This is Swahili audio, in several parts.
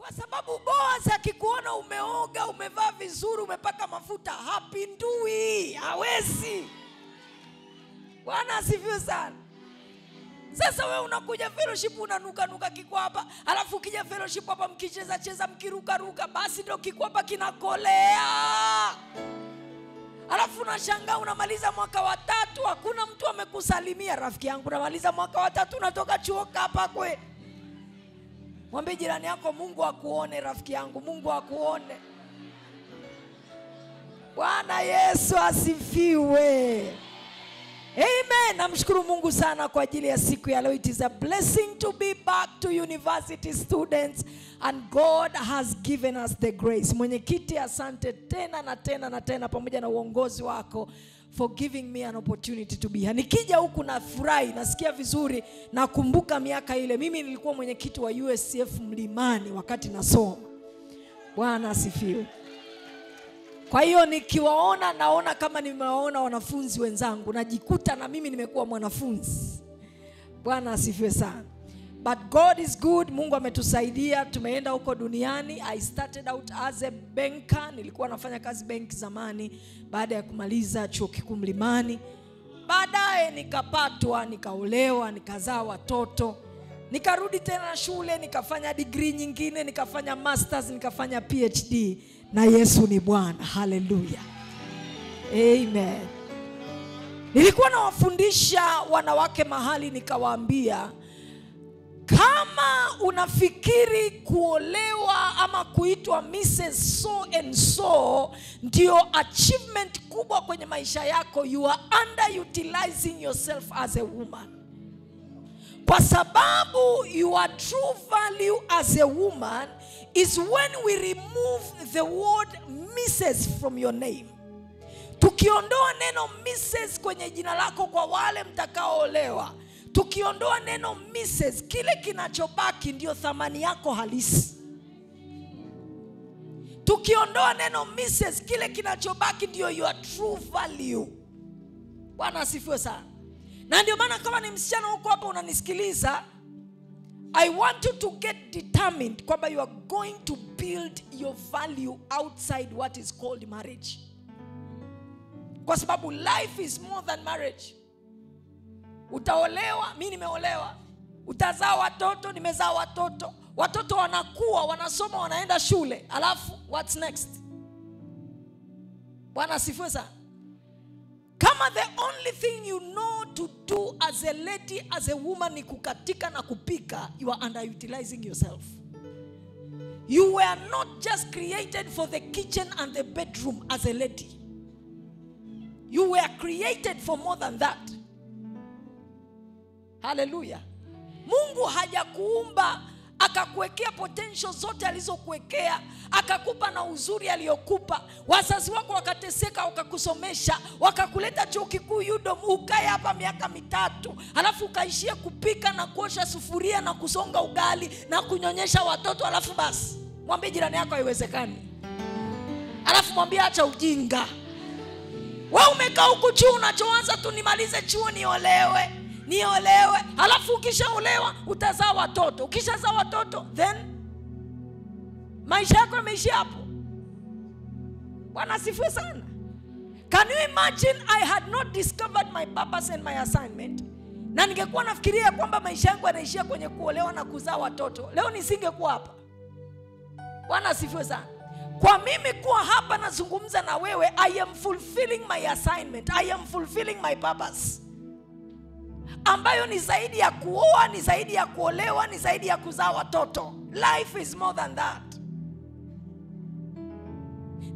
Kwa sababu Boaz akikuona umeoga, umevaa vizuri, umepaka mafuta, hapindui, hawezi. Bwana asifiwe sana. Sasa wewe unakuja fellowship unanuka kikwapa, alafu ukija fellowship hapa mkicheza mkiruka, basi ndio kikwapa kinakolea. Alafu unashangaa unamaliza mwaka wa 3 hakuna mtu amekusalimia. Rafiki yangu, unamaliza mwaka wa 3 unatoka chuo hapa kwe. Mwambie jirani yako, Mungu akuone rafiki yangu, Mungu akuone. Bwana Yesu asifiwe. Amen. Namshukuru Mungu sana kwa ajili ya siku ya leo. It is a blessing to be back to university students, and God has given us the grace. Mwenyekiti, asante tena pamoja na uongozi wako for giving me an opportunity to be here. Nikija huku na furahi, nasikia vizuri, nakumbuka miaka ile mimi nilikuwa mwenyekiti wa USCF Mlimani wakati nasoma. Bwana asifiwe. Kwa hiyo nikiwaona naona kama nimewaona wanafunzi wenzangu, najikuta na mimi nimekuwa mwanafunzi. Bwana asifiwe sana. But God is good. Mungu ametusaidia, tumeenda huko duniani. I started out as a banker. Nilikuwa nafanya kazi benki zamani baada ya kumaliza chuo kikuu Mlimani. Baadaye nikapatwa, nikaolewa, nikazaa watoto. Nikarudi tena shule, nikafanya degree nyingine, nikafanya masters, nikafanya PhD. Na Yesu ni Bwana. Hallelujah. Amen. Nilikuwa nawafundisha wanawake mahali, nikawaambia, kama unafikiri kuolewa ama kuitwa Mrs. So and so ndio achievement kubwa kwenye maisha yako, you are underutilizing yourself as a woman. Kwa sababu your true value as a woman is when we remove the word Mrs. from your name. Tukiondoa neno Mrs. kwenye jina lako kwa wale mtakaoolewa, tukiondoa neno Mrs., kile kinachobaki ndio thamani yako halisi. Tukiondoa neno Mrs., kile kinachobaki ndio your true value. Bwana asifiwe sana. Na ndio maana kama ni msichana huko hapa unanisikiliza, I want you to get determined kwamba you are going to build your value outside what is called marriage. Kwa sababu life is more than marriage. Utaolewa, mimi nimeolewa. Utazaa watoto, nimezaa watoto. Watoto wanakuwa, wanasoma, wanaenda shule. Alafu what's next? Bwana asifiwe sana. Kama the only thing you know to do as a lady, as a woman ni kukatika na kupika, you are underutilizing yourself. You were not just created for the kitchen and the bedroom as a lady. You were created for more than that. Hallelujah. Mungu hajakuumba akakuwekea potential zote alizokuwekea, akakupa na uzuri aliyokupa. Wazazi wako wakateseka wakakusomesha, wakakuleta chuo kikuu UDOM, ukae hapa miaka 3, alafu ukaishia kupika na kuosha sufuria na kusonga ugali na kunyonyesha watoto, alafu basi. Mwambie jirani yako haiwezekani. Alafu mwambie acha ujinga. Wewe umekaa huku chuo, unachoanza tu nimalize chuo niolewe. Alafu ukishaolewa utazaa watoto. Ukishazaa watoto then maisha yako yameishia hapo. Bwana asifiwe sana. Can you imagine I had not discovered my purpose and my assignment, na ningekuwa nafikiria kwamba maisha yangu yanaishia kwenye kuolewa na kuzaa watoto, leo nisingekuwa hapa. Bwana asifiwe sana. Kwa mimi kuwa hapa nazungumza na wewe, I am fulfilling my assignment. I am fulfilling my purpose, ambayo ni zaidi ya kuoa, ni zaidi ya kuolewa, ni zaidi ya kuzaa watoto. Life is more than that.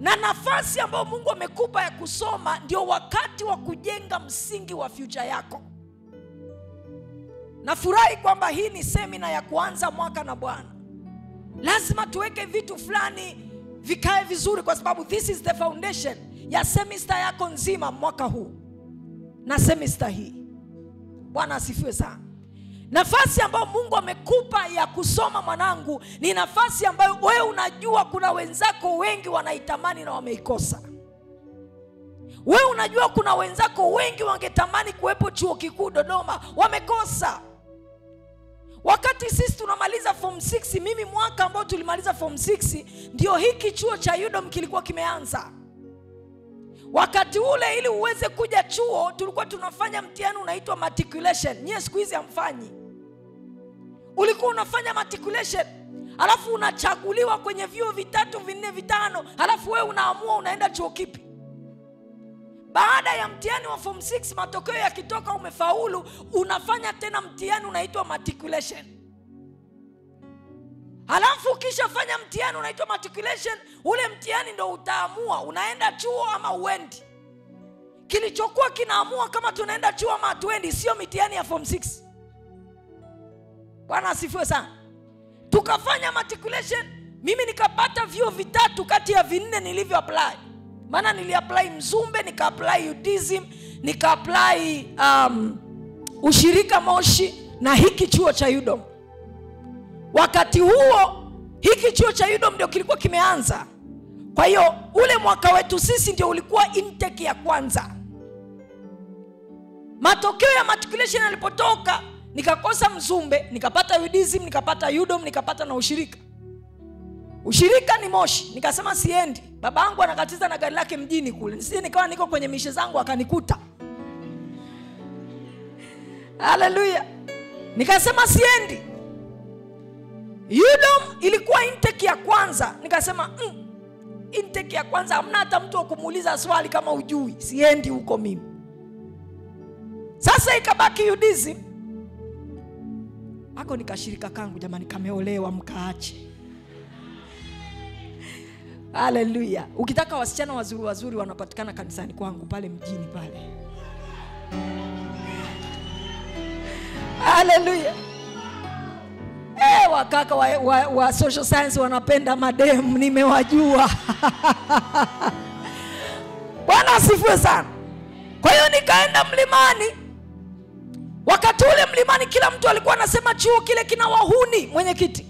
Na nafasi ambayo Mungu amekupa ya kusoma ndio wakati wa kujenga msingi wa future yako. Nafurahi kwamba hii ni semina ya kuanza mwaka na Bwana. Lazima tuweke vitu fulani vikae vizuri, kwa sababu this is the foundation ya semester yako nzima mwaka huu na semester hii. Bwana asifiwe sana. Nafasi ambayo Mungu amekupa ya kusoma mwanangu ni nafasi ambayo wewe unajua kuna wenzako wengi wanaitamani na wameikosa. Wewe unajua kuna wenzako wengi wangetamani kuwepo chuo kikuu Dodoma, wamekosa. Wakati sisi tunamaliza form 6, mimi mwaka ambao tulimaliza form 6 ndio hiki chuo cha UDOM kilikuwa kimeanza. Wakati ule ili uweze kuja chuo tulikuwa tunafanya mtihani unaitwa matriculation. Nyie siku hizi hamfanyi. Ulikuwa unafanya matriculation, alafu unachaguliwa kwenye vyuo 3, 4, 5, alafu wewe unaamua unaenda chuo kipi. Baada ya mtihani wa form 6 matokeo yakitoka umefaulu, unafanya tena mtihani unaitwa matriculation. Alafu ukishafanya mtihani unaitwa matriculation, ule mtihani ndio utaamua unaenda chuo ama uendi. Kilichokuwa kinaamua kama tunaenda chuo ama hatuendi sio mtihani ya form 6. Bwana asifiwe sana. Tukafanya matriculation, mimi nikapata vyuo 3 kati ya 4 nilivyo apply. Maana niliapply Mzumbe, nika-apply UDSM, nika-apply ushirika Moshi na hiki chuo cha UDOM. Wakati huo hiki chuo cha UDOM ndio kilikuwa kimeanza. Kwa hiyo ule mwaka wetu sisi ndio ulikuwa intake ya kwanza. Matokeo ya matriculation yalipotoka, nikakosa Mzumbe, nikapata UDSM, nikapata UDOM, nikapata na ushirika. Ushirika ni Moshi, nikasema siendi. Babangu anakatiza na gari lake mjini kule. Sisi nikawa niko kwenye mishe zangu akanikuta. Haleluya. Nikasema siendi. UDOM ilikuwa intake ya kwanza. Nikasema intake ya kwanza hamna hata mtu akumuuliza swali kama ujui. Siendi huko mimi. Sasa ikabaki UDSM. Ako nikashirika kangu jamani kameolewa mkaache. Haleluya. Ukitaka wasichana wazuri wazuri wanapatikana kanisani kwangu pale mjini pale. Haleluya. Wakaka wa social science wanapenda madem, nimewajua. Bwana asifiwe sana. Kwa hiyo nikaenda mlimani. Wakati ule mlimani kila mtu alikuwa anasema chuo kile kina wahuni. Mwenyekiti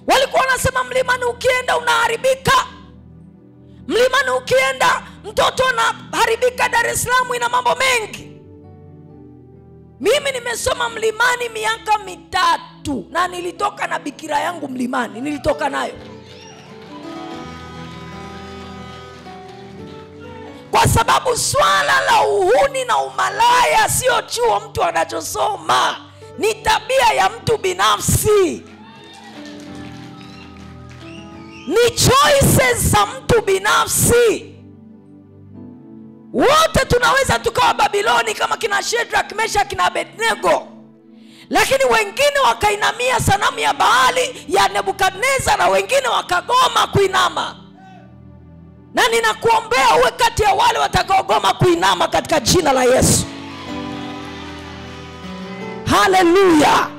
walikuwa wanasema mlimani ukienda unaharibika. Mlimani ukienda mtoto anaharibika. Dar es Salaam ina mambo mengi. Mimi nimesoma mlimani miaka 3 na nilitoka na bikira yangu mlimani, nilitoka nayo. Kwa sababu swala la uhuni na umalaya sio chuo mtu anachosoma, ni tabia ya mtu binafsi. Ni choices za mtu binafsi. Wote tunaweza tukawa Babiloni kama kina Shadrach, Meshach na Abednego. Lakini wengine wakainamia sanamu ya Baali ya Nebukadneza na wengine wakagoma kuinama. Na ninakuombea uwe kati ya wale watakaogoma kuinama katika jina la Yesu. Haleluya.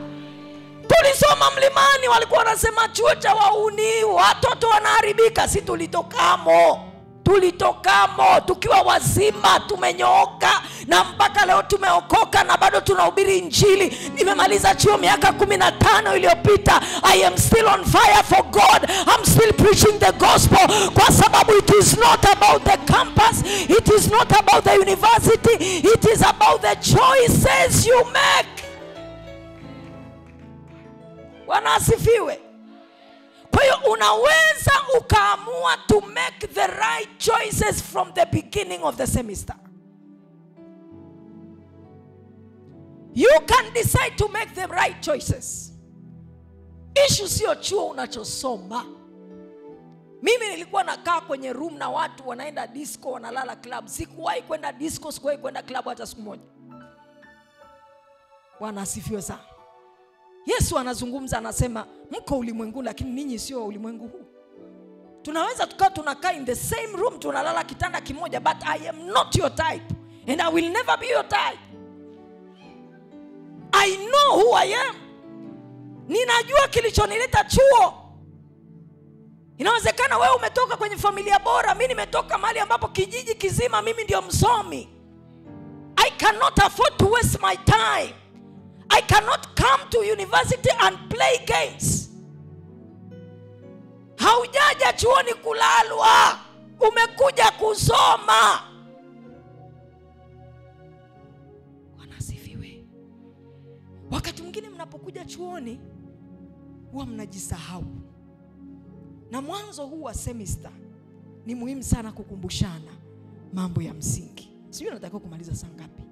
Tulisoma mlimani walikuwa wanasema chuo cha wahuni, watoto wanaharibika. Si tulitokamo tukiwa wazima, tumenyooka na mpaka leo tumeokoka na bado tunahubiri injili. Nimemaliza chuo miaka 15 iliyopita. I am still on fire for God. I'm still preaching the gospel kwa sababu it is not about the campus, it is not about the university, it is about the choices you make. Bwana asifiwe. Kwa hiyo unaweza ukaamua to make the right choices from the beginning of the semester. You can decide to make the right choices. Issue sio chuo unachosoma. Mimi nilikuwa nakaa kwenye room na watu wanaenda disco, wanalala club. Sikuwahi kwenda disco, sikuwahi kwenda club hata siku moja. Bwana asifiwe sana. Yesu anazungumza anasema mko ulimwengu lakini ninyi sio ulimwengu huu. Tunaweza tunakaa in the same room tunalala kitanda kimoja, but I am not your type and I will never be your type. I know who I am. Ninajua kilichonileta chuo. Inawezekana wewe umetoka kwenye familia bora, mimi nimetoka mahali ambapo kijiji kizima mimi ndio msomi. I cannot afford to waste my time. I cannot come to university and play games. Haujaja chuoni kulalwa, umekuja kusoma. Bwana asifiwe. Wakati mwingine mnapokuja mnapokuja chuoni huwa mnajisahau. Na mwanzo huu wa semester ni muhimu sana kukumbushana mambo ya msingi. Sijui nataka kumaliza saa ngapi?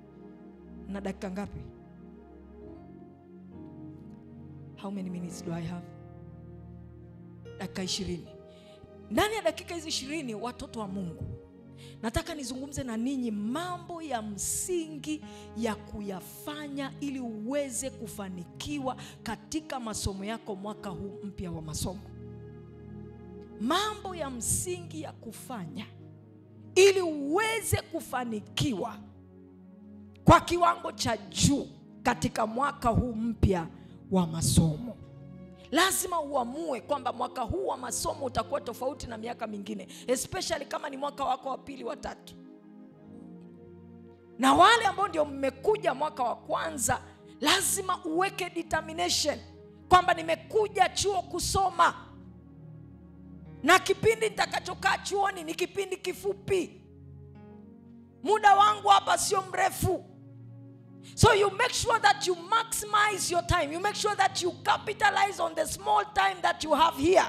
Na dakika ngapi? How many minutes do I have? Dakika 20. Ndani ya dakika hizi 20, watoto wa Mungu, nataka nizungumze na ninyi mambo ya msingi ya kuyafanya ili uweze kufanikiwa katika masomo yako mwaka huu mpya wa masomo. Mambo ya msingi ya kufanya ili uweze kufanikiwa kwa kiwango cha juu katika mwaka huu mpya wa masomo. Lazima uamue kwamba mwaka huu wa masomo utakuwa tofauti na miaka mingine, especially kama ni mwaka wako wa pili, wa tatu. Na wale ambao ndio mmekuja mwaka wa kwanza, lazima uweke determination kwamba nimekuja chuo kusoma, na kipindi nitakachokaa chuoni ni kipindi kifupi. Muda wangu hapa sio mrefu. So you make sure that you maximize your time. You make sure that you capitalize on the small time that you have here.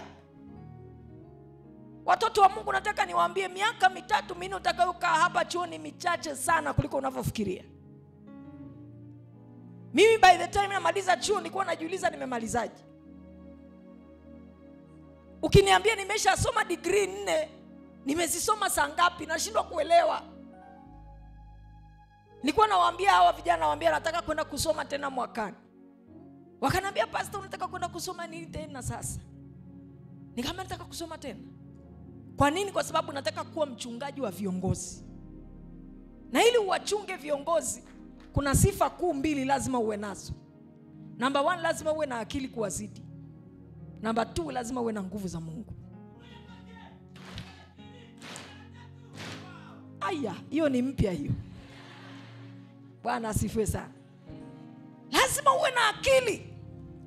Watoto wa Mungu, nataka niwaambie, miaka 3-4 utakayokaa hapa chuoni michache sana kuliko unavyofikiria. Mimi by the time namaliza chuo nilikuwa najiuliza nimemalizaje. Ukiniambia nimeshasoma degree 4, nimezisoma saa ngapi? Nashindwa kuelewa. Nilikuwa nawaambia hawa vijana, nawaambia nataka kwenda kusoma tena mwakani. Wakaniambia, pastor, unataka kwenda kusoma nini tena sasa? Nikamwambia nataka kusoma tena. Kwa nini? Kwa sababu nataka kuwa mchungaji wa viongozi. Na ili uwachunge viongozi, kuna sifa kuu 2 lazima uwe nazo. Number 1, lazima uwe na akili kuwazidi. Number 2, lazima uwe na nguvu za Mungu. Aya, hiyo ni mpya hiyo. Bwana asifiwe sana. Lazima uwe na akili.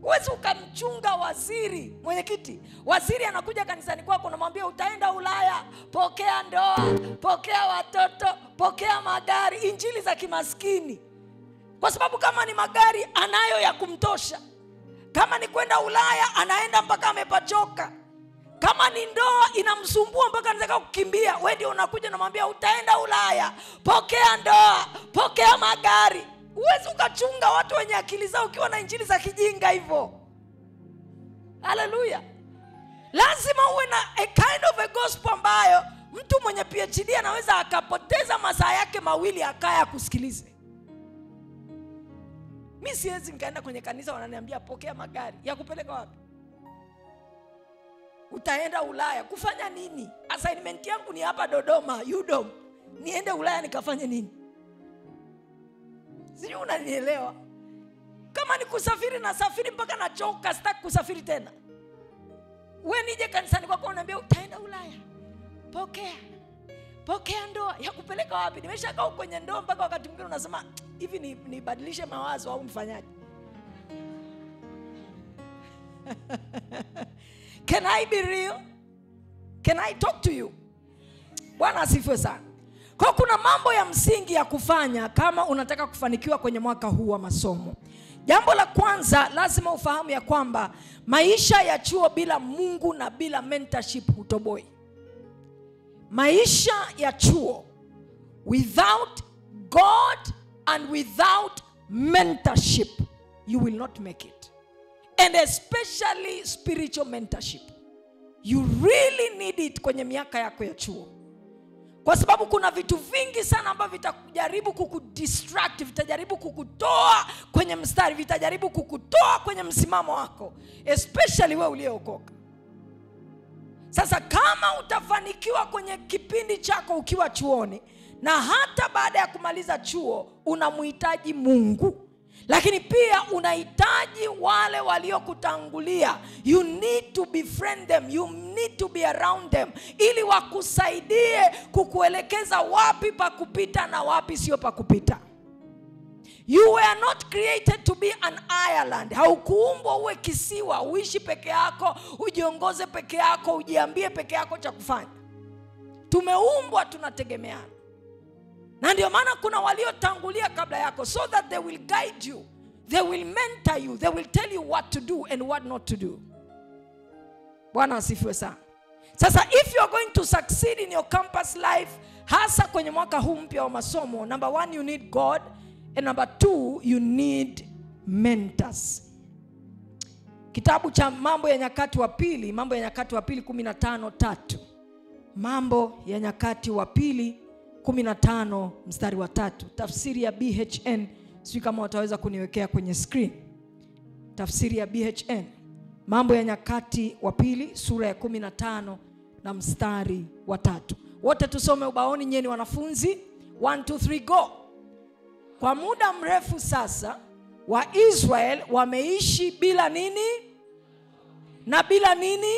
Uwezi ukamchunga waziri, mwenyekiti. Waziri anakuja kanisani kwako, unamwambia utaenda Ulaya, pokea ndoa, pokea watoto, pokea magari, injili za kimaskini. Kwa sababu kama ni magari anayo ya kumtosha. Kama ni kwenda Ulaya anaenda mpaka amepachoka. Kama ni ndoa inamsumbua mpaka anataka kukimbia, wewe ndio unakuja na mwambia utaenda Ulaya, pokea ndoa, pokea magari. Uwezi ukachunga watu wenye akili zao ukiwa na injili za kijinga hivyo. Haleluya. Lazima uwe na a kind of a gospel ambayo mtu mwenye PhD anaweza akapoteza masaa yake 2 akaya kusikilize. Mimi siwezi nikaenda kwenye kanisa wananiambia pokea magari. Ya kupeleka wapi? Utaenda Ulaya kufanya nini? Assignment yangu ni hapa Dodoma, UDOM. Niende Ulaya nikafanye nini? Sijui unanielewa. Kama ni kusafiri na safiri mpaka nachoka, sitaki kusafiri tena. Wewe nije kanisani kwako unaniambia utaenda Ulaya, pokea ndoa. Ya kupeleka wapi? Nimeshakaa kwenye ndoa mpaka wakati mwingine unasema hivi nibadilishe mawazo au mfanyaje? Can I be real? Can I talk to you? Bwana asifiwe sana. Kwa kuna mambo ya msingi ya kufanya kama unataka kufanikiwa kwenye mwaka huu wa masomo. Jambo la kwanza, lazima ufahamu ya kwamba maisha ya chuo bila Mungu na bila mentorship hutoboi. Maisha ya chuo without God and without mentorship, you will not make it. And especially spiritual mentorship. You really need it kwenye miaka yako ya chuo. Kwa sababu kuna vitu vingi sana ambavyo vitajaribu kukudistract, vitajaribu kukutoa kwenye mstari, vitajaribu kukutoa kwenye msimamo wako, especially wewe uliyeokoka. Sasa kama utafanikiwa kwenye kipindi chako ukiwa chuoni, na hata baada ya kumaliza chuo, unamhitaji Mungu. Lakini pia unahitaji wale waliokutangulia. You need to befriend them. You need to be around them. Ili wakusaidie kukuelekeza wapi pa kupita na wapi sio pa kupita. You were not created to be an island. Haukuumbwa uwe kisiwa, uishi peke yako, ujiongoze peke yako, ujiambie peke yako cha kufanya. Tumeumbwa tunategemeana. Na ndio maana kuna waliotangulia kabla yako, so that they will guide you, They will mentor you. They will tell you what to do and what not to do. Bwana asifiwe sana. Sasa if you are going to succeed in your campus life, hasa kwenye mwaka huu mpya wa masomo, number 1, you need God, and number 2, you need mentors. Kitabu cha Mambo ya Nyakati wa Pili 15:3. Mambo ya Nyakati wa Pili 15 mstari wa 3. Tafsiri ya BHN, sio kama wataweza kuniwekea kwenye screen. Tafsiri ya BHN. Mambo ya Nyakati wa Pili sura ya 15 na mstari wa 3. Wote tusome ubaoni, nyeni wanafunzi. 1 2 3 go. Kwa muda mrefu sasa Waisrael wameishi bila nini? Na bila nini?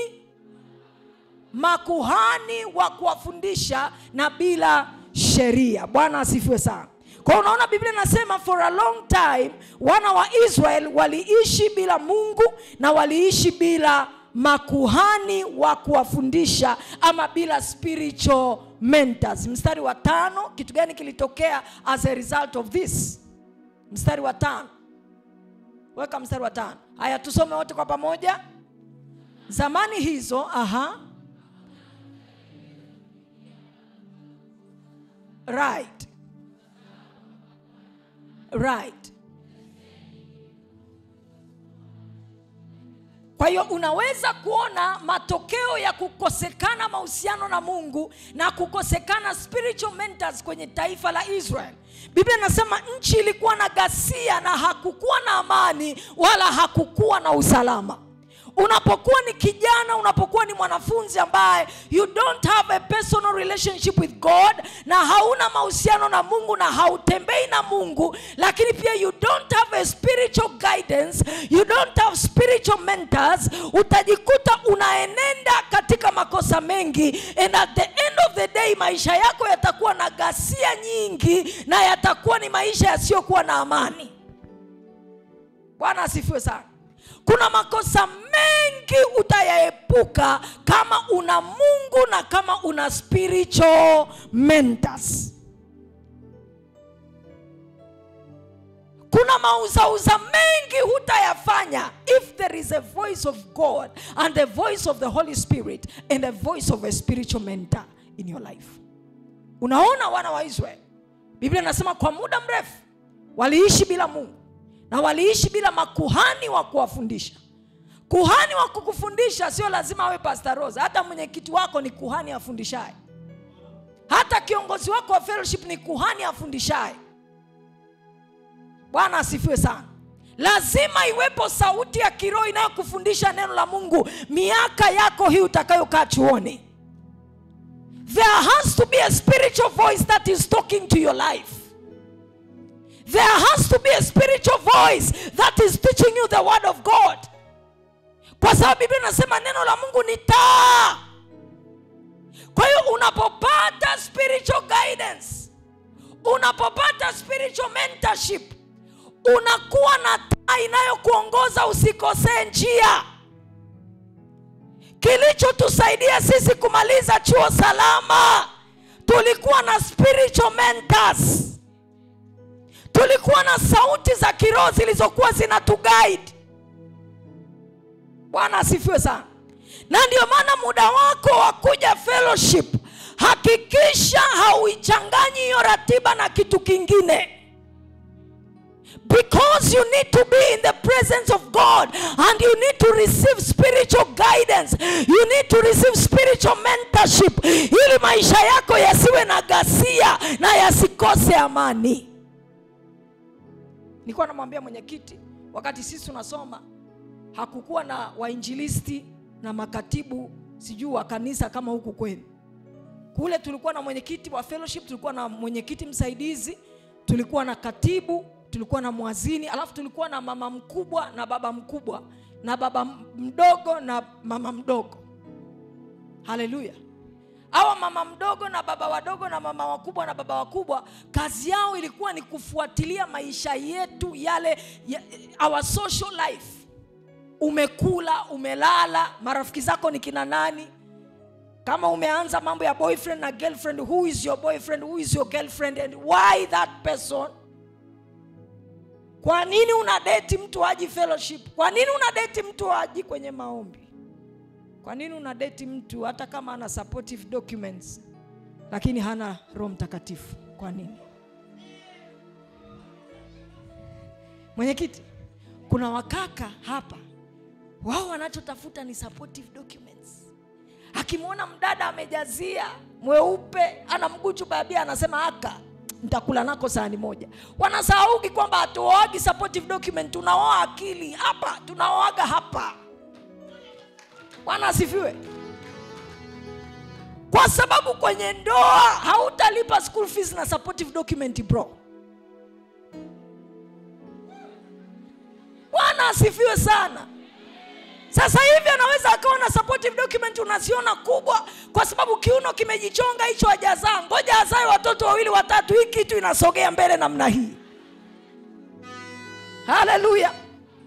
Makuhani wa kuwafundisha na bila sheria. Bwana asifiwe sana. Kwa unaona Biblia inasema for a long time wana wa Israel waliishi bila Mungu na waliishi bila makuhani wa kuwafundisha ama bila spiritual mentors. Mstari wa 5, kitu gani kilitokea as a result of this? Mstari wa 5. Weka mstari wa 5. Haya tusome wote kwa pamoja. Zamani hizo, Right. Kwa hiyo unaweza kuona matokeo ya kukosekana mahusiano na Mungu na kukosekana spiritual mentors kwenye taifa la Israel. Biblia inasema nchi ilikuwa na ghasia na hakukuwa na amani wala hakukuwa na usalama. Unapokuwa ni kijana, unapokuwa ni mwanafunzi ambaye you don't have a personal relationship with God, na hauna mahusiano na Mungu na hautembei na Mungu, lakini pia you don't have a spiritual guidance, you don't have spiritual mentors, utajikuta unaenenda katika makosa mengi, and at the end of the day maisha yako yatakuwa na ghasia nyingi na yatakuwa ni maisha yasiyokuwa na amani. Bwana asifiwe sana. Kuna makosa mengi utayaepuka kama una Mungu na kama una spiritual mentors. Kuna mauzauza mengi hutayafanya if there is a voice of God and the voice of the Holy Spirit and the voice of a spiritual mentor in your life. Unaona wana wa Israeli, Biblia inasema kwa muda mrefu waliishi bila Mungu na waliishi bila makuhani wa kuwafundisha. Kuhani wa kukufundisha sio lazima awe Pastor Rose. Hata mwenyekiti wako ni kuhani afundishaye. Hata kiongozi wako wa fellowship ni kuhani afundishaye. Bwana asifiwe sana. Lazima iwepo sauti ya kiroho inayokufundisha neno la Mungu miaka yako hii utakayokaa chuoni. There has to be a spiritual voice that is talking to your life. There has to be a spiritual voice that is teaching you the word of God. Kwa sababu Biblia inasema neno la Mungu ni taa. Kwa hiyo unapopata spiritual guidance, unapopata spiritual mentorship, unakuwa na taa inayokuongoza usikosee njia. Kilichotusaidia sisi kumaliza chuo salama, tulikuwa na spiritual mentors. Tulikuwa na sauti za kiroho zilizokuwa zinatuguide. Bwana asifiwe sana. Na ndio maana muda wako wa kuja fellowship, hakikisha hauichanganyi hiyo ratiba na kitu kingine. Because you need to be in the presence of God and you need to receive spiritual guidance. You need to receive spiritual mentorship ili maisha yako yasiwe na ghasia na yasikose amani. Nilikuwa namwambia mwenyekiti wakati sisi tunasoma, hakukuwa na wainjilisti na makatibu sijui wa kanisa kama huku kwenu. Kule tulikuwa na mwenyekiti wa fellowship, tulikuwa na mwenyekiti msaidizi, tulikuwa na katibu, tulikuwa na mwazini, alafu tulikuwa na mama mkubwa na baba mkubwa, na baba mdogo na mama mdogo. Haleluya. Hawa mama mdogo na baba wadogo na mama wakubwa na baba wakubwa, kazi yao ilikuwa ni kufuatilia maisha yetu yale our social life. Umekula, umelala, marafiki zako ni kina nani? Kama umeanza mambo ya boyfriend na girlfriend, who is your boyfriend, who is your girlfriend and why that person? Kwa nini unadate mtu haji fellowship? Kwa nini unadate mtu haji kwenye maombi? Kwa nini unadate mtu hata kama ana supportive documents lakini hana Roho Mtakatifu? Kwa nini? Mwenyekiti, kuna wakaka hapa, wao wanachotafuta ni supportive documents. Akimwona mdada amejazia mweupe, ana mguchu babia, anasema haka nitakula nako sahani moja. Wanasahauki kwamba hatuoagi supportive document, tunaoa akili. Hapa tunaoaga hapa. Bwana asifiwe. Kwa sababu kwenye ndoa hautalipa school fees na supportive document, bro. Bwana asifiwe sana. Sasa hivi anaweza akaona supportive document unasiona kubwa kwa sababu kiuno kimejichonga, hicho hajazaa. Ngoja azae watoto 2 watatu, hii kitu inasogea mbele namna hii. Hallelujah.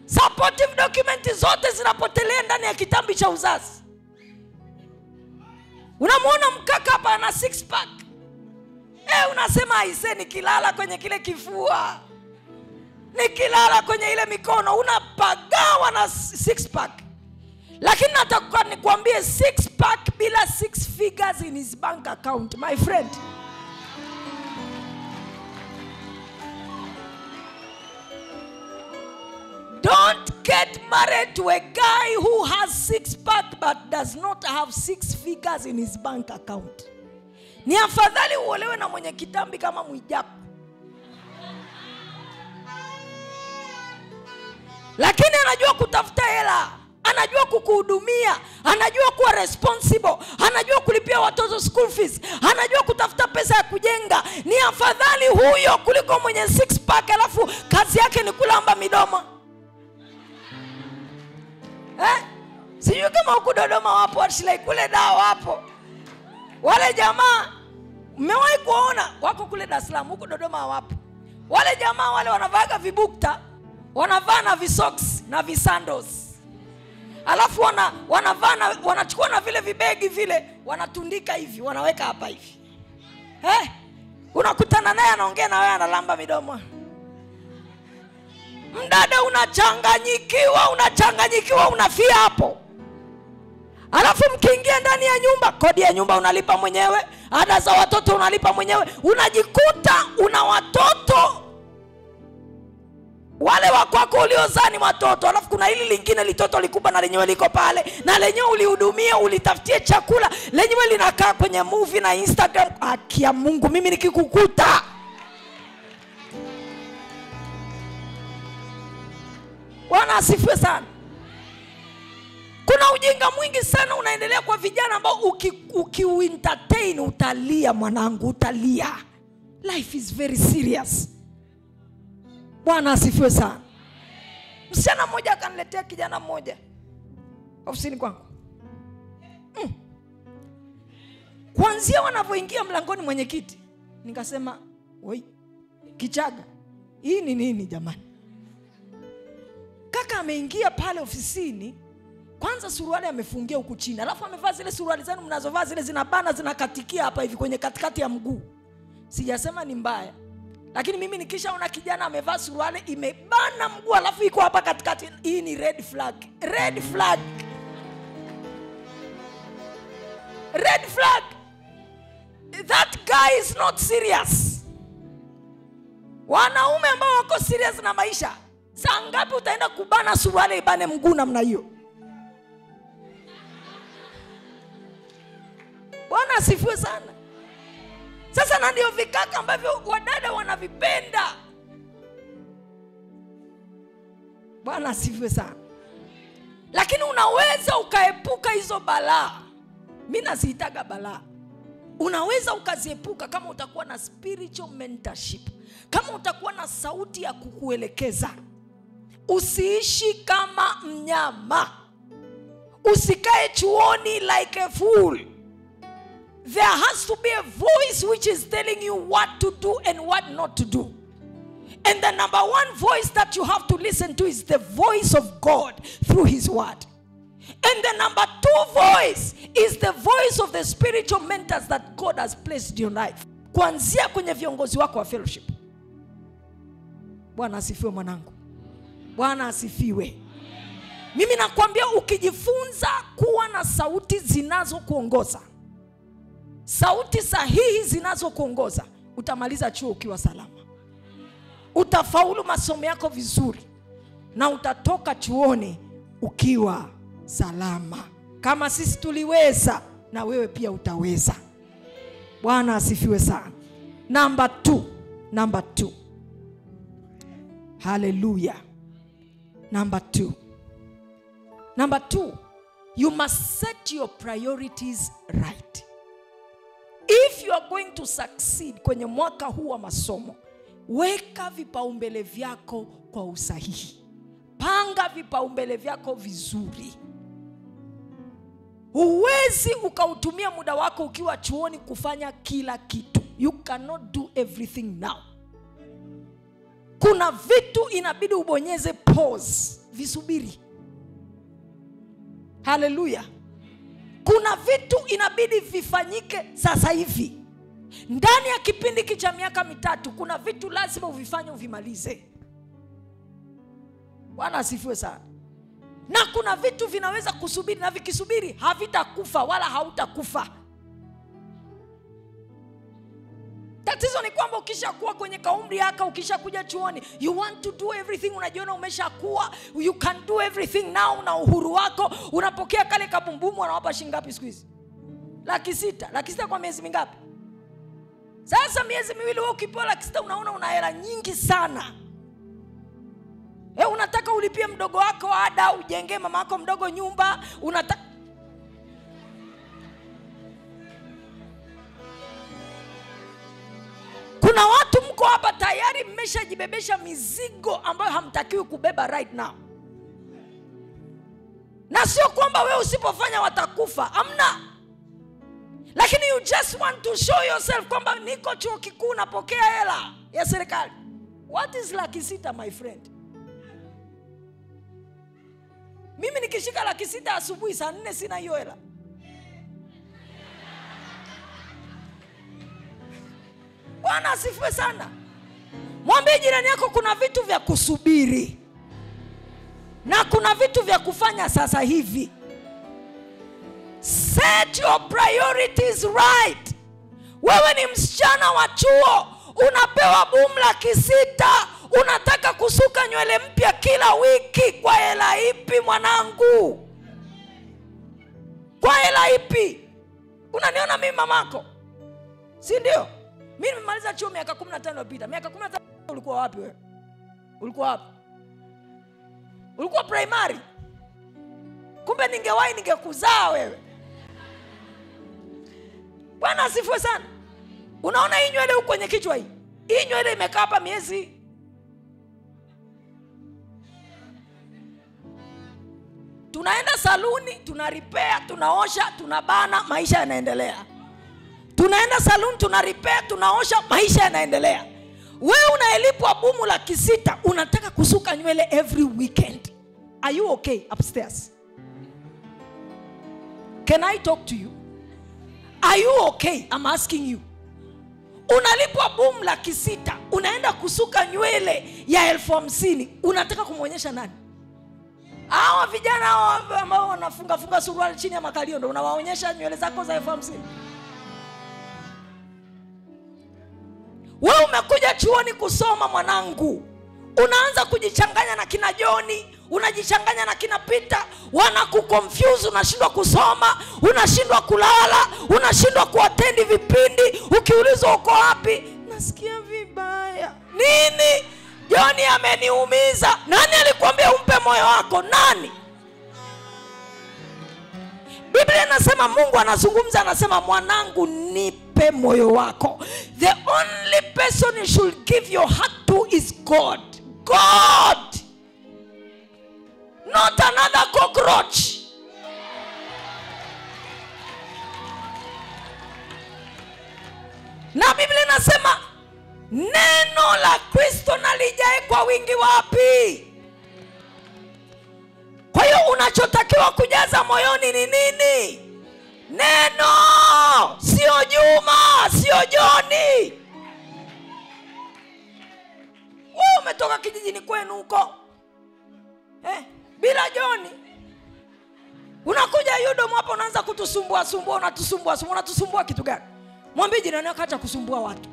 Supportive document zote zinapotelea ndani ya kitambi cha uzazi. Unamuona mkaka hapa ana 6 pack. Unasema aise, nikilala kwenye kile kifua, nikilala kwenye ile mikono, unapagawa na 6 pack. Lakini nataka nikwambie 6 pack bila 6 figures in his bank account, my friend. Don't get married to a guy who has 6 pack but does not have 6 figures in his bank account. Ni afadhali uolewe na mwenye kitambi kama Mwijaku. Lakini anajua kutafuta hela, anajua kukuhudumia, anajua kuwa responsible, anajua kulipia watoto school fees, anajua kutafuta pesa ya kujenga. Ni afadhali huyo kuliko mwenye 6 pack alafu kazi yake ni kulamba midomo. Sijui kama huku Dodoma wapo, Arshilai kule dawa wapo. Wale jamaa mmewahi kuona wako kule Dar es Salaam, huku Dodoma wapo. Wale jamaa wale wanavaga vibukta, wanavaa na visocks na visandals. Alafu wanachukua na vile vibegi vile, wanatundika hivi, wanaweka hapa hivi. Unakutana naye anaongea na wewe analamba midomo. Mdada unachanganyikiwa, unafia hapo. Alafu mkiingia ndani ya nyumba, kodi ya nyumba unalipa mwenyewe, ada za watoto unalipa mwenyewe. Unajikuta una watoto wale wakwako uliozani watoto, alafu kuna hili lingine litoto likubwa na lenyewe liko pale, na lenyewe ulihudumia, ulitafutie chakula, lenyewe linakaa kwenye movie na Instagram. Akia Mungu, mimi nikikukuta. Bwana asifiwe sana. Kuna ujinga mwingi sana unaendelea kwa vijana ambao ukientertain utalia mwanangu, utalia. Life is very serious. Bwana asifiwe sana. Msichana mmoja akaniletea kijana mmoja ofisini kwangu. Kuanzia wanavyoingia mlangoni mwenyekiti, nikasema, "Oi, Kichaga, hii ni nini jamani?" Kaka ameingia pale ofisini, kwanza suruali amefungia huku chini, alafu amevaa zile suruali zenu mnazovaa zile zinabana, zinakatikia hapa hivi kwenye katikati ya mguu. Sijasema ni mbaya, lakini mimi nikishaona kijana amevaa suruali imebana mguu alafu iko hapa katikati, hii ni red flag. Red flag. Red flag. That guy is not serious. Wanaume ambao wako serious na maisha, saa ngapi utaenda kubana suruali ibane mguu namna hiyo? Bwana asifiwe sana. Sasa na ndio vikaka ambavyo wadada wanavipenda. Bwana asifiwe sana. Lakini unaweza ukaepuka hizo balaa. Mimi nasiitaga balaa. Unaweza ukaziepuka kama utakuwa na spiritual mentorship. Kama utakuwa na sauti ya kukuelekeza. Usiishi kama mnyama. Usikae chuoni like a fool. There has to be a voice which is telling you what to do and what not to do. And the number one voice that you have to listen to is the voice of God through his word. And the number two voice is the voice of the spiritual mentors that God has placed in your life. Kuanzia kwenye viongozi wako wa fellowship. Bwana asifiwe mwanangu. Bwana asifiwe. Mimi nakwambia ukijifunza kuwa na sauti zinazokuongoza, sauti sahihi zinazokuongoza, utamaliza chuo ukiwa salama. Utafaulu masomo yako vizuri na utatoka chuoni ukiwa salama. Kama sisi tuliweza, na wewe pia utaweza. Bwana asifiwe sana. Number 2. Hallelujah. Number 2, you must set your priorities right. If you are going to succeed kwenye mwaka huu wa masomo, weka vipaumbele vyako kwa usahihi. Panga vipaumbele vyako vizuri. Huwezi ukautumia muda wako ukiwa chuoni kufanya kila kitu. You cannot do everything now. Kuna vitu inabidi ubonyeze pause, visubiri. Hallelujah. Kuna vitu inabidi vifanyike sasa hivi. Ndani ya kipindi cha miaka 3, kuna vitu lazima uvifanye uvimalize. Bwana asifiwe sana. Na kuna vitu vinaweza kusubiri, na vikisubiri havitakufa wala hautakufa. Tatizo ni kwamba ukishakuwa kwenye kaumri yako, ukishakuja chuoni, you want to do everything, unajiona umeshakuwa, you can do everything now, na uhuru wako. Unapokea kale kabumbumu, wanawapa shilingi ngapi siku hizi? 600,000. 600,000 kwa miezi mingapi? Sasa miezi 2 wewe ukipewa 600,000 unaona una hela nyingi sana. Unataka ulipie mdogo wako ada, ujengee mama yako mdogo nyumba, Kuna watu mko hapa tayari mmeshajibebesha mizigo ambayo hamtakiwi kubeba right now. Na sio kwamba wewe usipofanya watakufa, amna. Lakini you just want to show yourself kwamba niko chuo kikuu napokea hela ya serikali. What is 600,000 my friend? Mimi nikishika 600,000 asubuhi saa 4 sina hiyo hela. Bwana asifiwe sana. Mwambie jirani yako kuna vitu vya kusubiri na kuna vitu vya kufanya sasa hivi. Set your priorities right. Wewe ni msichana wa chuo, unapewa boom 600,000, unataka kusuka nywele mpya kila wiki. Kwa hela ipi mwanangu? Kwa hela ipi? Unaniona mimi mamako? Si ndio? Mimi nimemaliza chuo miaka 15 iliyopita. Miaka 15 ulikuwa wapi wewe? Ulikuwa wapi? Ulikuwa primary. Kumbe ningewahi ningekuzaa wewe. Bwana asifiwe sana. Unaona hii nywele huko kwenye kichwa hii? Hii nywele imekaa hapa miezi. Tunaenda saluni, tuna repair, tunaosha, tunabana, maisha yanaendelea. Tunaenda saluni, tuna repair, tunaosha, maisha yanaendelea. Wewe unaelipwa bumu 600,000, unataka kusuka nywele every weekend. Are you okay upstairs? Can I talk to you? Are you okay? I'm asking you. Unalipwa bumu 600,000, unaenda kusuka nywele ya 50,000, unataka kumuonyesha nani? Hawa vijana hawa ambao wanafunga suruali chini ya makalio ndio unawaonyesha nywele zako za 50,000? Wewe umekuja chuoni kusoma mwanangu, unaanza kujichanganya na kina Joni, unajichanganya na kina Peter, wanakuconfuse, unashindwa kusoma, unashindwa kulala, unashindwa kuattend vipindi, ukiulizwa uko wapi, nasikia vibaya. Nini? Joni ameniumiza. Nani alikwambia umpe moyo wako? Nani? Biblia inasema, Mungu anazungumza, anasema mwanangu nipe moyo wako. The only person you should give your heart to is God. God. Not another cockroach. Na Biblia inasema neno la Kristo na lijae kwa wingi wapi? Kwa hiyo unachotakiwa kujaza moyoni ni nini? Neno. Sio Juma, sio Joni. Wewe umetoka kijijini kwenu huko, bila Joni. Unakuja Yudomu hapa unaanza kutusumbua, unatusumbua kitu gani? Mwambie jirani yako acha kusumbua watu.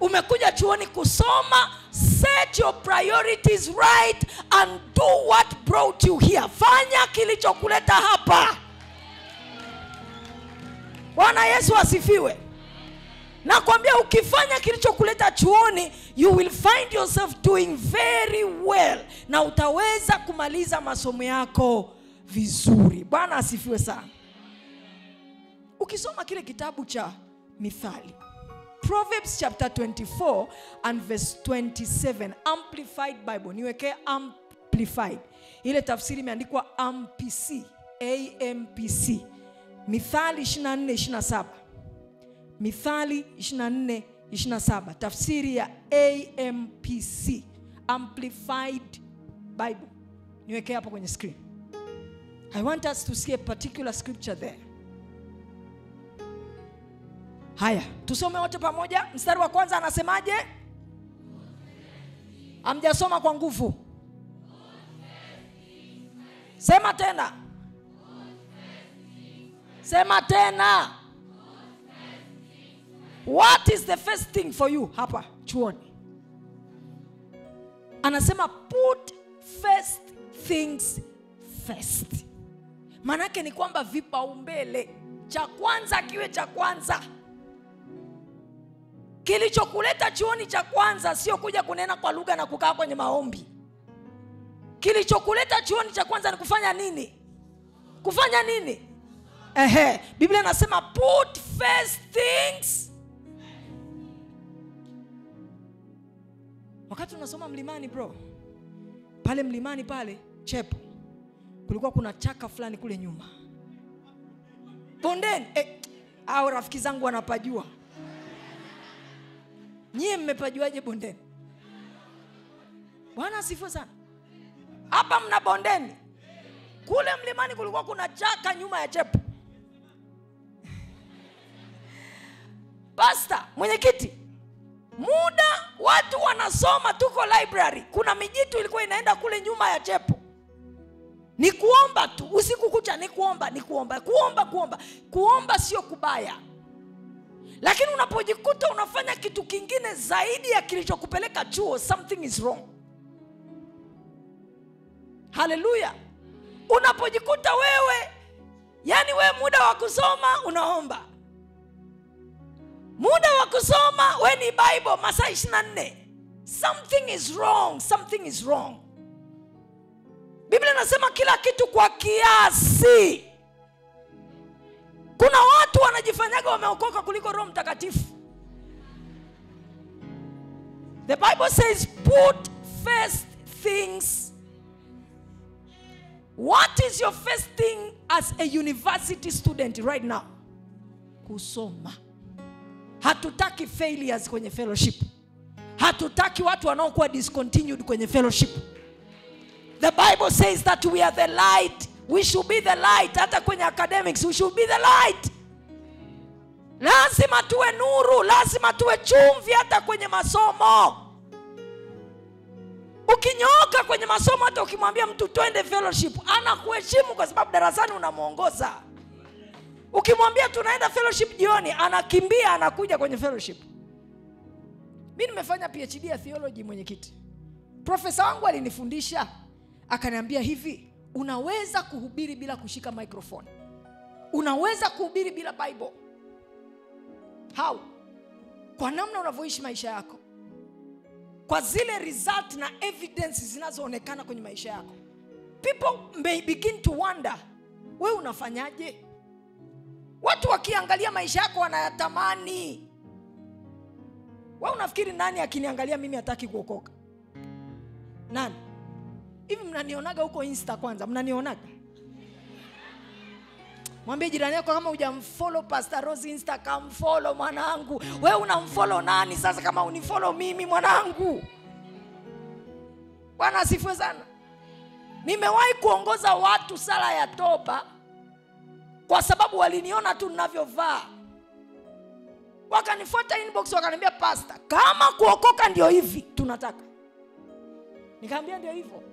Umekuja chuoni kusoma, set your priorities right and do what brought you here. Fanya kilichokuleta hapa. Bwana Yesu asifiwe. Nakwambia ukifanya kilichokuleta chuoni, you will find yourself doing very well, na utaweza kumaliza masomo yako vizuri. Bwana asifiwe sana. Ukisoma kile kitabu cha Mithali, Proverbs chapter 24 and verse 27, Amplified Bible. Niweke Amplified. Ile tafsiri imeandikwa AMPC, AMPC. Mithali 24:27. Mithali 24:27, tafsiri ya AMPC, Amplified Bible. Niweke hapo kwenye screen. I want us to see a particular scripture there. Haya, tusome wote pamoja. Mstari wa kwanza anasemaje? Hamjasoma kwa nguvu. Sema tena. Sema tena. What is the first thing for you hapa chuoni? Anasema put first things first. Manake ni kwamba vipaumbele, cha kwanza kiwe cha kwanza. Kilichokuleta chuoni cha kwanza sio kuja kunena kwa lugha na kukaa kwenye maombi. Kilichokuleta chuoni cha kwanza ni kufanya nini? Kufanya nini? Biblia inasema put first things. Wakati unasoma mlimani bro, pale mlimani pale Chepo, kulikuwa kuna chaka fulani kule nyuma. Bondeni, au rafiki zangu wanapajua. Nyie mmepajuaje bondeni? Bwana asifiwe sana. Hapa mna bondeni. Kule mlimani kulikuwa kuna chaka nyuma ya Chepo. Pastor, mwenyekiti, muda watu wanasoma, tuko library, kuna mijitu ilikuwa inaenda kule nyuma ya Chepo. Ni kuomba tu, usiku kucha ni kuomba. Kuomba sio kubaya. Lakini unapojikuta unafanya kitu kingine zaidi ya kilichokupeleka chuo, something is wrong. Hallelujah. Unapojikuta wewe, yani wewe muda wa kusoma unaomba, muda wa kusoma wewe ni Bible masaa 24. Something is wrong. Biblia inasema kila kitu kwa kiasi. Kuna watu wanajifanyaga wameokoka kuliko Roho Mtakatifu. The Bible says put first things. What is your first thing as a university student right now? Kusoma. Hatutaki failures kwenye fellowship. Hatutaki watu wanaokuwa discontinued kwenye fellowship. The Bible says that we are the light. We should be the light. Hata kwenye academics we should be the light. Lazima tuwe nuru, lazima tuwe chumvi hata kwenye masomo. Ukinyooka kwenye masomo, hata ukimwambia mtu twende fellowship, anakuheshimu kwa sababu darasani unamuongoza. Ukimwambia tunaenda fellowship jioni, anakimbia anakuja kwenye fellowship. Mimi nimefanya PhD ya theology, mwenyekiti. Profesa wangu alinifundisha, akaniambia hivi, unaweza kuhubiri bila kushika microphone. Unaweza kuhubiri bila Bible. How? Kwa namna unavyoishi maisha yako. Kwa zile result na evidence zinazoonekana kwenye maisha yako. People may begin to wonder, wewe unafanyaje? Watu wakiangalia maisha yako wanayatamani. Wewe unafikiri nani akiniangalia mimi hataki kuokoka? Nani? Hivi mnanionaga huko Insta kwanza? Mnanionaga? Mwambie jirani yako kama hujamfollow Pastor Rose Insta, kamfollow mwanangu. Wewe unamfollow nani sasa kama unifollow mimi mwanangu? Bwana asifiwe sana. Nimewahi kuongoza watu sala ya toba kwa sababu waliniona tu ninavyovaa. Wakanifuata inbox wakaniambia, pastor, kama kuokoka ndio hivi tunataka. Nikamwambia ndio hivyo.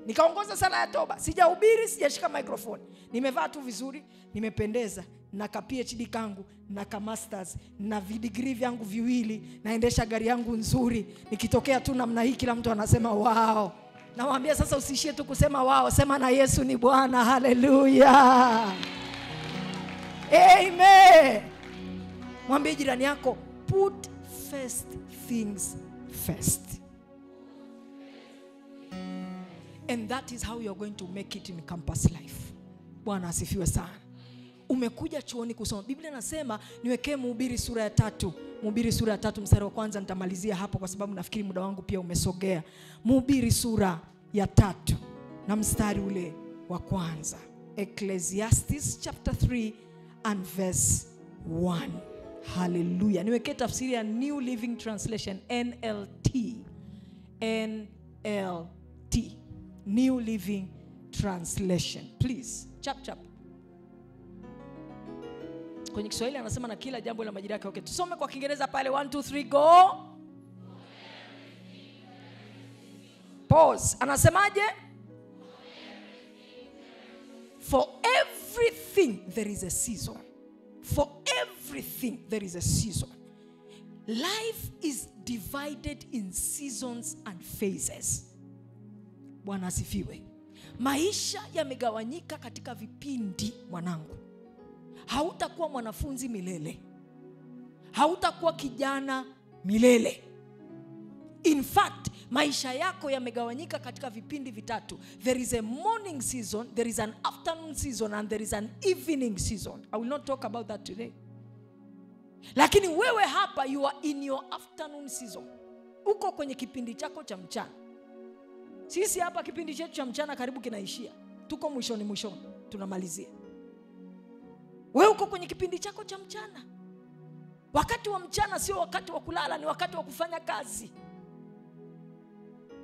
Nikaongoza sala ya toba. Sijahubiri, sijashika microphone. Nimevaa tu vizuri, nimependeza, na ka PhD kangu, na ka masters, na degree vyangu viwili, naendesha gari yangu nzuri. Nikitokea tu namna hii kila mtu anasema wow. Nawaambia sasa usishie tu kusema wow, sema na Yesu ni Bwana. Hallelujah. Amen. Mwambie jirani yako, put first things first. And that is how you're going to make it in campus life. Bwana asifiwe sana. Umekuja chuoni kusoma. Biblia inasema niwekee Mhubiri sura ya 3. Mhubiri sura ya 3 mstari wa 1, nitamalizia hapo kwa sababu nafikiri muda wangu pia umesogea. Mhubiri sura ya 3 na mstari ule wa 1. Ecclesiastes chapter 3 and verse 1. Hallelujah. Niwekee tafsiri ya New Living Translation, NLT. NLT. New Living Translation. Please. Chap. Kwenye Kiswahili anasema na kila jambo la majira yake. Okay, tusome kwa Kiingereza pale. 1 2 3 go. Pause. Anasemaje? For everything there is a season. For everything there is a season. Life is divided in seasons and phases. Bwana asifiwe. Maisha yamegawanyika katika vipindi, mwanangu. Hautakuwa mwanafunzi milele. Hautakuwa kijana milele. In fact, maisha yako yamegawanyika katika vipindi vitatu. There is a morning season, there is an afternoon season, and there is an evening season. I will not talk about that today. Lakini wewe hapa, you are in your afternoon season. Uko kwenye kipindi chako cha mchana. Sisi hapa kipindi chetu cha mchana karibu kinaishia. Tuko mwishoni, tunamalizia. Wewe uko kwenye kipindi chako cha mchana. Wakati wa mchana sio wakati wa kulala, ni wakati wa kufanya kazi.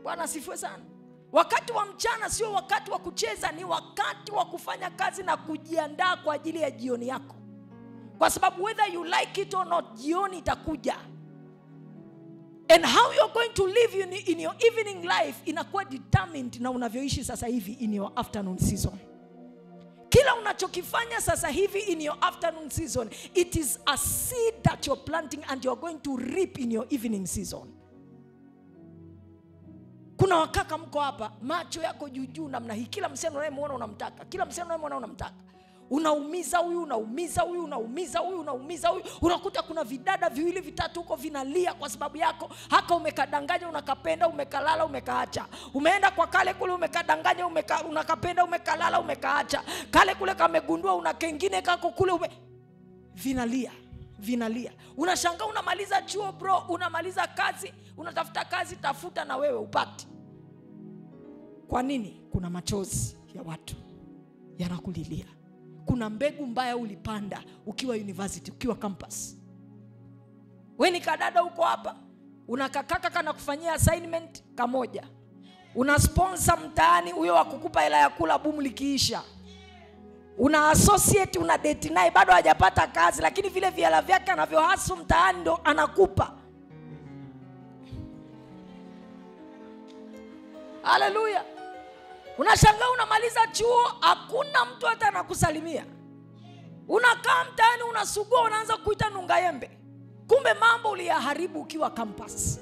Bwana asifiwe sana. Wakati wa mchana sio wakati wa kucheza, ni wakati wa kufanya kazi na kujiandaa kwa ajili ya jioni yako. Kwa sababu whether you like it or not, jioni itakuja. And how you're going to live in your evening life inakuwa determined na unavyoishi sasa hivi in your afternoon season. Kila unachokifanya sasa hivi in your afternoon season, it is a seed that you're planting and you're going to reap in your evening season. Kuna wakaka mko hapa, macho yako juu namna hii. Kila msichana unayemuona unamtaka. Kila msichana unayemuona unamtaka. Unaumiza huyu, unaumiza huyu, unaumiza huyu, unaumiza huyu. Unakuta kuna vidada viwili vitatu huko vinalia kwa sababu yako. Haka umekadanganya, unakapenda, umekalala, umekaacha. Umeenda kwa kale kule, umekadanganya, unakapenda, umekalala, umekaacha. Kale kule kamegundua una kengine kako kule vinalia. Unashangaa unamaliza chuo bro, unamaliza kazi, unatafuta kazi, tafuta na wewe upate. Kwa nini? Kuna machozi ya watu yanakulilia. Kuna mbegu mbaya ulipanda ukiwa university, ukiwa campus. Wewe ni kadada uko hapa, unakakaka kana kufanyia assignment kamoja. Una sponsor mtaani, huyo wa kukupa hela ya kula boom likiisha. Una associate, una date naye, bado hajapata kazi, lakini vile viala vyake anavyohasu mtaani ndo anakupa. Hallelujah. Unashangaa unamaliza chuo, hakuna mtu hata anakusalimia. Unakaa mtaani, unasugua, unaanza kuita nungayembe. Kumbe mambo uliyaharibu ukiwa campus.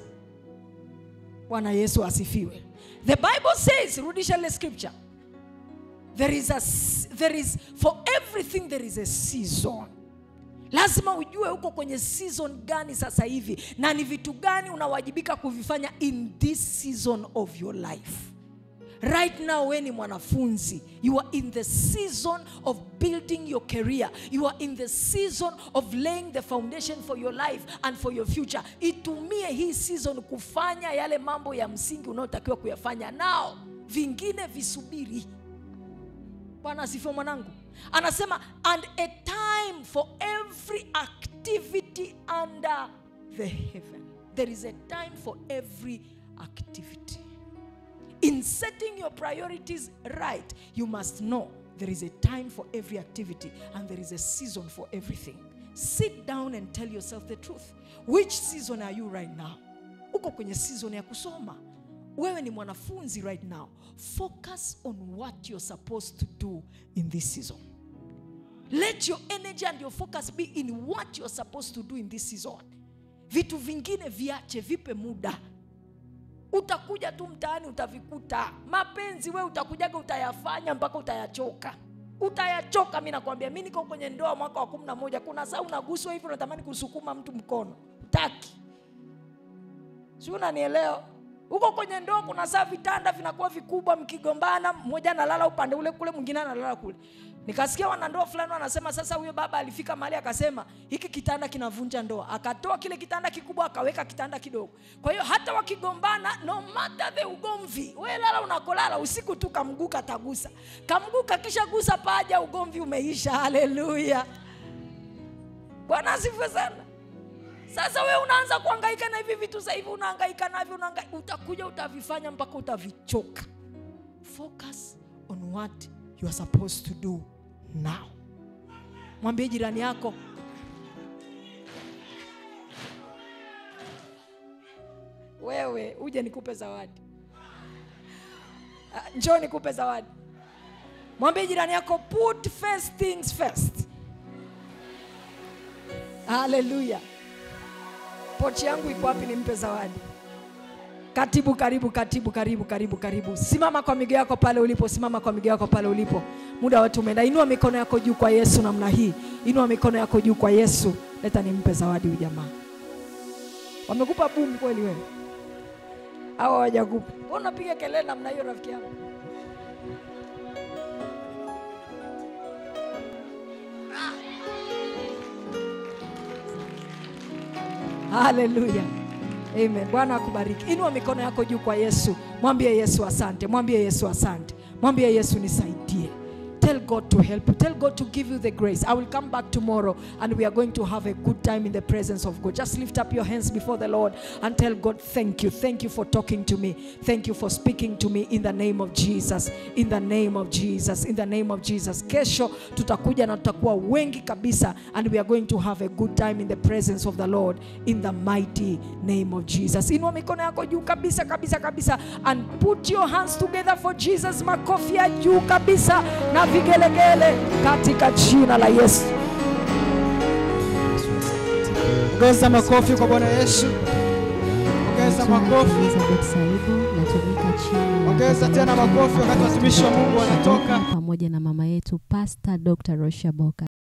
Bwana Yesu asifiwe. The Bible says, rudisha ile scripture. There is for everything there is a season. Lazima ujue uko kwenye season gani sasa hivi na ni vitu gani unawajibika kuvifanya in this season of your life. Right now when ni mwanafunzi, you are in the season of building your career. You are in the season of laying the foundation for your life and for your future. Itumie hii season kufanya yale mambo ya msingi unayotakiwa kuyafanya. Now, vingine visubiri. Bwana asifiwe mwanangu. Anasema, and a time for every activity under the heaven. There is a time for every activity. In setting your priorities right, you must know there is a time for every activity and there is a season for everything. Sit down and tell yourself the truth. Which season are you right now? Uko kwenye season ya kusoma. Wewe ni mwanafunzi right now. Focus on what you're supposed to do in this season. Let your energy and your focus be in what you're supposed to do in this season. Vitu vingine viache, vipe muda. Utakuja tu mtaani utavikuta. Mapenzi wewe utakujaga utayafanya mpaka utayachoka. Utayachoka, mimi nakwambia. Mimi niko kwenye ndoa mwaka wa 11. Kuna saa unaguswa hivi unatamani kusukuma mtu mkono. Utaki. Si unanielewa? Uko kwenye ndoa kuna saa vitanda vinakuwa vikubwa, mkigombana mmoja analala upande ule kule, mwingine analala kule. Nikasikia wanandoa fulani wanasema sasa huyo baba alifika mahali akasema hiki kitanda kinavunja ndoa. Akatoa kile kitanda kikubwa akaweka kitanda kidogo. Kwa hiyo hata wakigombana, no matter the ugomvi, wewe lala unakolala, usiku tu kamguka tagusa. Kamguka kisha gusa paja, ugomvi umeisha. Haleluya. Bwana asifiwe sana. Sasa wewe unaanza kuhangaika na hivi vitu sasa hivi unahangaika navyo, utakuja utavifanya mpaka utavichoka. Focus on what you are supposed to do now. Mwambie jirani yako, wewe uje nikupe zawadi. Njoo nikupe zawadi. Mwambie jirani yako, put first things first. Hallelujah. Pochi yangu iko wapi nimpe zawadi? Katibu, karibu. Simama kwa miguu yako pale ulipo, simama kwa miguu yako pale ulipo. Muda wote umeenda. Inua mikono yako juu kwa Yesu namna hii. Inua mikono yako juu kwa Yesu. Leta nimpe zawadi huyu jamaa. Wamekupa boom kweli wewe? Au hawajakupa? Mbona unapiga kelele namna hiyo rafiki yangu? Hallelujah. Amen. Bwana akubariki. Inua mikono yako juu kwa Yesu. Mwambie Yesu asante. Mwambie Yesu asante. Mwambie Yesu nisaidie. Tell God to help you. Tell God to give you the grace. I will come back tomorrow and we are going to have a good time in the presence of God. Just lift up your hands before the Lord and tell God, thank you. Thank you for talking to me. Thank you for speaking to me in the name of Jesus. In the name of Jesus. In the name of Jesus. Kesho tutakuja na tutakuwa wengi kabisa and we are going to have a good time in the presence of the Lord in the mighty name of Jesus. Inua mikono yako juu kabisa and put your hands together for Jesus. Makofi ya juu kabisa na vigelegele katika jina la Yesu. Ongeza makofi kwa Bwana Yesu. Ongeza makofi. Ongeza tena makofi wakati watumishi wa Mungu wanatoka. Pamoja na mama yetu Pastor Dr. Rosha Boka.